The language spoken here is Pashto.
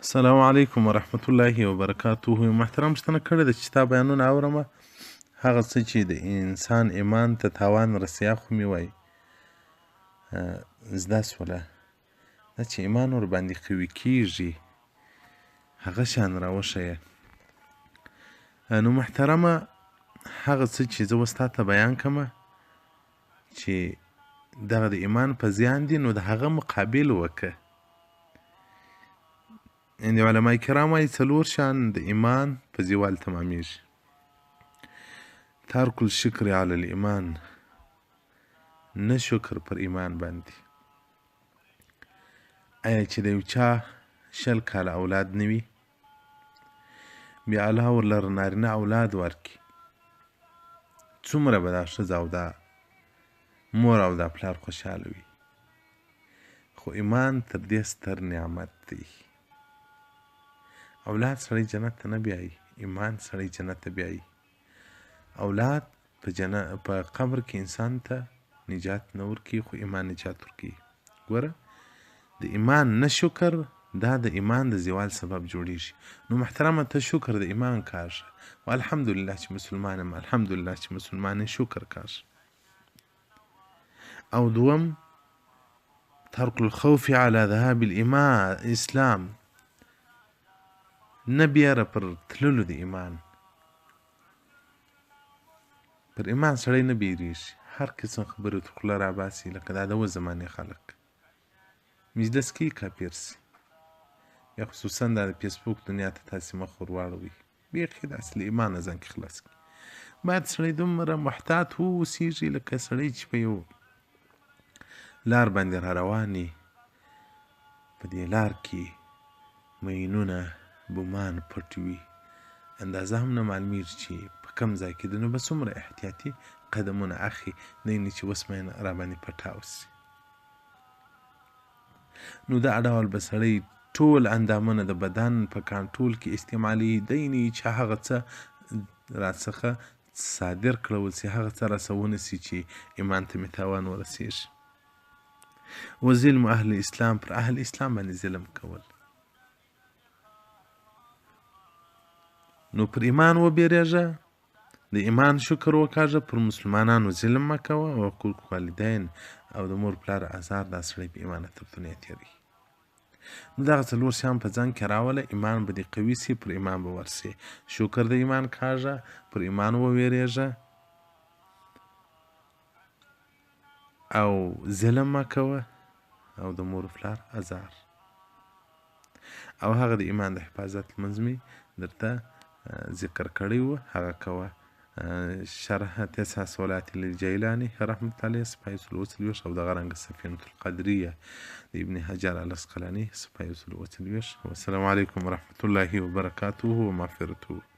السلام علیکم ورحمت الله وبرکاته. محترم پوښتنه کړې ده چې ستا بیانونه اورمه، هغه څه چې د انسان ایمان ته تاوان رسوي خو مې وایي زده سوله، دا چې ایمان ورباندې قوي کېږي هغه شان راوښیه. نو محترمه هغه څه چې زه اوس تا ته بیان کړمه چې دغه د ایمان په زیان دي، نو د هغه مقابل وکړه. یعنې علما کرام وایي څلور شیان د ایمان په زوال تمامیږي. ترک الشکر علی الایمان، نه شکر پر ایمان باندې. آیا چې د یو چا 20 کاله اولاد نه وي، بیا الله ورلره نارینه اولاد ورکړي، څومره به دا ښځه او دا مور او دا پلار خوشحاله وي. خو ایمان تر دې ستر نعمت دی. اولاد سړی جنت ته نه بیایي، ایمان سړی جنت ته بیایي. اولاد په قبر کې انسان ته نجات نه ورکوي، خو ایمان نجات ورکوي. ګوره د ایمان نه شکر دا د ایمان د زوال سبب جوړیږي. نو محترمه ته شکر د ایمان کاږه، و الحمدلله چې مسلمان یم، الحمدلله چې مسلمان یم، شکر کاږه. او دوم ترک الخوف علی ذهاب الاسلام، نه بیره پر تللو د ایمان. پر ایمان سړی نه بیریږي، هر قسم خبرې ته خوله راباسي، لکه دا د اوس زمانې خلک مجلس کې کافر سي، یا خصوصا دا د فیسبوک دنیا ته تاسې مخ ور واړوئ، بیخي داسې له ایمانه ځان کې خلاص کړي. باید سړی دومره محتاط واوسېږي لکه سړی چې په یو لار باندې را روان وي، په دې لار کې مینونه بومان پټ وي، اندازه هم نه معلومیږي چې په کوم ځای کې دی، نو به څومره احتیاطي قدمونه اخلي، نه یې چې اوس مین را باندې پټاو سي. نو دا ډول به سړی ټول اندامونه د بدن په کنټرول کې استعمالي، دی نه چې هغه څه راڅخه صادر کړول سي، هغه څه رسونه سي چې ایمان ته مې تاوان ورسېږي. و ظلم اهل اسلام، پر اهل اسلام باندې ظلم کول. نو پر ایمان وبېرېږه، د ایمان شکر وکاږه، پر مسلمانانو ظلم مه کوه، او حقوق والدین او د مور پلار ازار دا سړی په ایمانه تر دنیا تېروي. نو دغه څلور شیان په ځان کې راوله، ایمان به دې قوي سي، پر ایمان به ورسې. شکر د ایمان کاږه، پر ایمان ووېرېږه، او ظلم مه کوه، او د مور پلار ازار. او هغه د ایمان د حفاظت لمونځ مې درته ذکر کړی و، هغه کوه. شرح 9 صلوات للجیلاني رحمت الله صفحه 23 او دغه رنګه سفینة القدریه د ابن حجر الاسقلاني صفحه 23. والسلام علیکم ورحمت الله وبرکاته ومغفرته.